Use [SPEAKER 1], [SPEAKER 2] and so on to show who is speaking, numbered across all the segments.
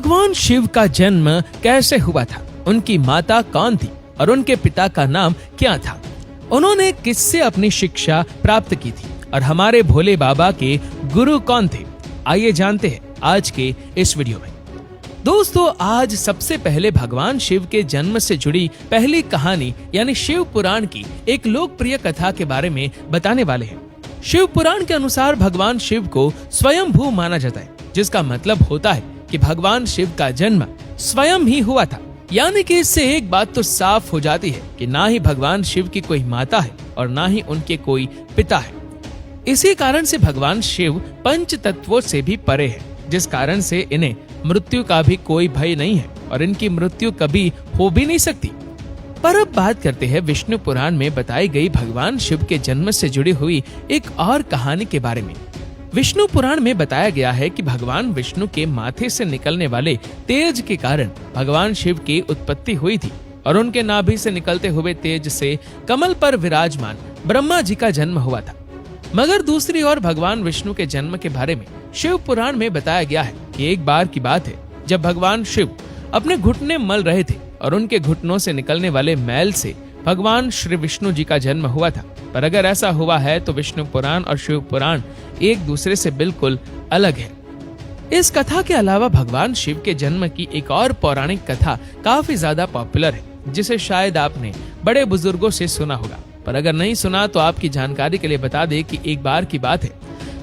[SPEAKER 1] भगवान शिव का जन्म कैसे हुआ था, उनकी माता कौन थी और उनके पिता का नाम क्या था, उन्होंने किससे अपनी शिक्षा प्राप्त की थी और हमारे भोले बाबा के गुरु कौन थे, आइए जानते हैं आज के इस वीडियो में। दोस्तों, आज सबसे पहले भगवान शिव के जन्म से जुड़ी पहली कहानी यानी शिव पुराण की एक लोकप्रिय कथा के बारे में बताने वाले हैं। शिव पुराण के अनुसार भगवान शिव को स्वयंभू माना जाता है, जिसका मतलब होता है कि भगवान शिव का जन्म स्वयं ही हुआ था। यानी कि इससे एक बात तो साफ हो जाती है कि ना ही भगवान शिव की कोई माता है और ना ही उनके कोई पिता है। इसी कारण से भगवान शिव पंच तत्वों से भी परे है, जिस कारण से इन्हें मृत्यु का भी कोई भय नहीं है और इनकी मृत्यु कभी हो भी नहीं सकती। पर अब बात करते हैं विष्णु पुराण में बताई गई भगवान शिव के जन्म से जुड़ी हुई एक और कहानी के बारे में। विष्णु पुराण में बताया गया है कि भगवान विष्णु के माथे से निकलने वाले तेज के कारण भगवान शिव की उत्पत्ति हुई थी और उनके नाभि से निकलते हुए तेज से कमल पर विराजमान ब्रह्मा जी का जन्म हुआ था। मगर दूसरी ओर भगवान विष्णु के जन्म के बारे में शिव पुराण में बताया गया है कि एक बार की बात है जब भगवान शिव अपने घुटने मल रहे थे और उनके घुटनों से निकलने वाले मैल से भगवान श्री विष्णु जी का जन्म हुआ था। पर अगर ऐसा हुआ है तो विष्णु पुराण और शिव पुराण एक दूसरे से बिल्कुल अलग है। इस कथा के अलावा भगवान शिव के जन्म की एक और पौराणिक कथा काफी ज्यादा पॉपुलर है, जिसे शायद आपने बड़े बुजुर्गों से सुना होगा। पर अगर नहीं सुना तो आपकी जानकारी के लिए बता दे कि एक बार की बात है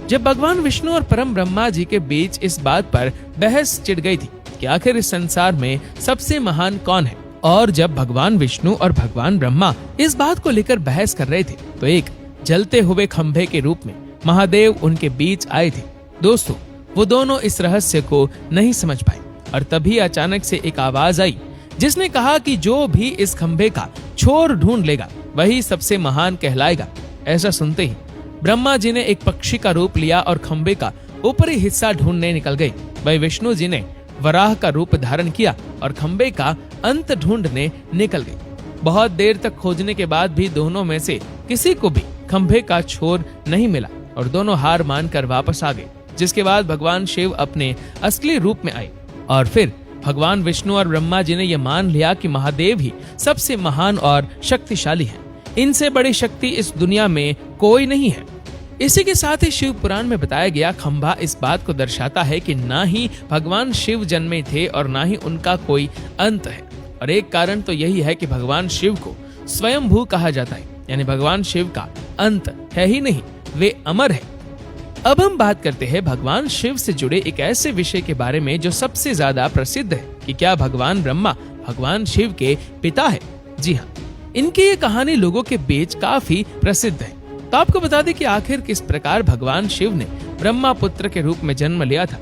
[SPEAKER 1] जब भगवान विष्णु और परम ब्रह्मा जी के बीच इस बात पर बहस छिड़ गई थी कि आखिर इस संसार में सबसे महान कौन है। और जब भगवान विष्णु और भगवान ब्रह्मा इस बात को लेकर बहस कर रहे थे तो एक जलते हुए खंभे के रूप में महादेव उनके बीच आए थे। दोस्तों, वो दोनों इस रहस्य को नहीं समझ पाए और तभी अचानक से एक आवाज आई जिसने कहा कि जो भी इस खंभे का छोर ढूंढ लेगा वही सबसे महान कहलाएगा। ऐसा सुनते ही ब्रह्मा जी ने एक पक्षी का रूप लिया और खंभे का ऊपरी हिस्सा ढूंढने निकल गए। वही विष्णु जी ने वराह का रूप धारण किया और खंभे का अंत ढूंढने निकल गए। बहुत देर तक खोजने के बाद भी दोनों में से किसी को भी खंभे का छोर नहीं मिला और दोनों हार मानकर वापस आ गए। जिसके बाद भगवान शिव अपने असली रूप में आए और फिर भगवान विष्णु और ब्रह्मा जी ने यह मान लिया कि महादेव ही सबसे महान और शक्तिशाली हैं। इनसे बड़ी शक्ति इस दुनिया में कोई नहीं है। इसी के साथ ही शिव पुराण में बताया गया खंभा इस बात को दर्शाता है कि ना ही भगवान शिव जन्मे थे और ना ही उनका कोई अंत है। और एक कारण तो यही है कि भगवान शिव को स्वयंभू कहा जाता है, यानी भगवान शिव का अंत है ही नहीं, वे अमर है। अब हम बात करते हैं भगवान शिव से जुड़े एक ऐसे विषय के बारे में जो सबसे ज्यादा प्रसिद्ध है कि क्या भगवान ब्रह्मा भगवान शिव के पिता है। जी हाँ, इनकी ये कहानी लोगों के बीच काफी प्रसिद्ध है। तो आपको बता दें कि आखिर किस प्रकार भगवान शिव ने ब्रह्मा पुत्र के रूप में जन्म लिया था।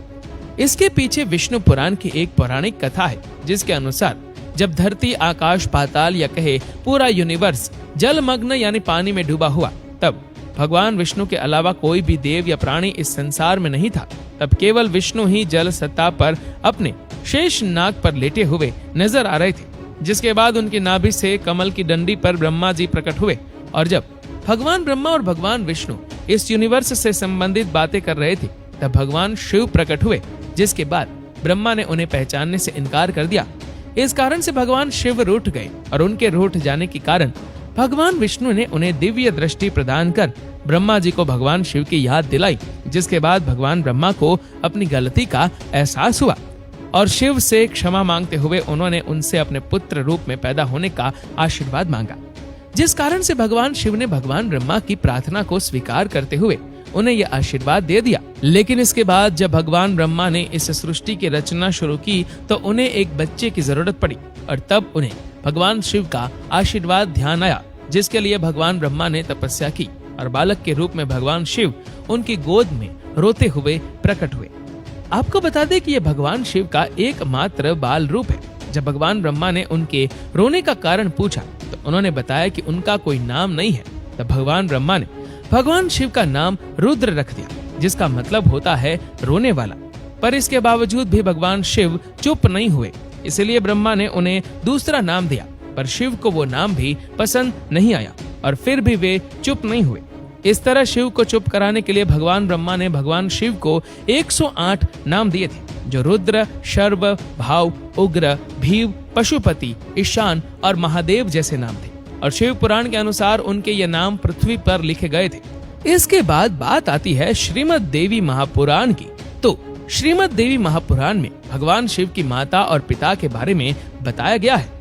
[SPEAKER 1] इसके पीछे विष्णु पुराण की एक पौराणिक कथा है, जिसके अनुसार जब धरती, आकाश, पाताल या कहे पूरा यूनिवर्स जलमग्न यानी पानी में डूबा हुआ, तब भगवान विष्णु के अलावा कोई भी देव या प्राणी इस संसार में नहीं था। तब केवल विष्णु ही जल सत्ता पर अपने शेष नाग पर लेटे हुए नजर आ रहे थे। जिसके बाद उनकी नाभि से कमल की डंडी पर ब्रह्मा जी प्रकट हुए और जब भगवान ब्रह्मा और भगवान विष्णु इस यूनिवर्स से संबंधित बातें कर रहे थे तब भगवान शिव प्रकट हुए। जिसके बाद ब्रह्मा ने उन्हें पहचानने से इनकार कर दिया। इस कारण से भगवान शिव रूठ गए और उनके रूठ जाने के कारण भगवान विष्णु ने उन्हें दिव्य दृष्टि प्रदान कर ब्रह्मा जी को भगवान शिव की याद दिलाई। जिसके बाद भगवान ब्रह्मा को अपनी गलती का एहसास हुआ और शिव से क्षमा मांगते हुए उन्होंने उनसे अपने पुत्र रूप में पैदा होने का आशीर्वाद मांगा। जिस कारण से भगवान शिव ने भगवान ब्रह्मा की प्रार्थना को स्वीकार करते हुए उन्हें यह आशीर्वाद दे दिया। लेकिन इसके बाद जब भगवान ब्रह्मा ने इस सृष्टि की रचना शुरू की तो उन्हें एक बच्चे की जरूरत पड़ी और तब उन्हें भगवान शिव का आशीर्वाद ध्यान आया, जिसके लिए भगवान ब्रह्मा ने तपस्या की और बालक के रूप में भगवान शिव उनकी गोद में रोते हुए प्रकट हुए। आपको बता दें कि यह भगवान शिव का एकमात्र बाल रूप है। जब भगवान ब्रह्मा ने उनके रोने का कारण पूछा तो उन्होंने बताया कि उनका कोई नाम नहीं है। तब भगवान ब्रह्मा ने भगवान शिव का नाम रुद्र रख दिया, जिसका मतलब होता है रोने वाला। पर इसके बावजूद भी भगवान शिव चुप नहीं हुए, इसलिए ब्रह्मा ने उन्हें दूसरा नाम दिया। पर शिव को वो नाम भी पसंद नहीं आया और फिर भी वे चुप नहीं हुए। इस तरह शिव को चुप कराने के लिए भगवान ब्रह्मा ने भगवान शिव को 108 नाम दिए थे, जो रुद्र, शर्व, भाव, उग्र, भीव, पशुपति, ईशान और महादेव जैसे नाम थे। और शिव पुराण के अनुसार उनके ये नाम पृथ्वी पर लिखे गए थे। इसके बाद बात आती है श्रीमद् देवी महापुराण की। तो श्रीमद् देवी महापुराण में भगवान शिव की माता और पिता के बारे में बताया गया है।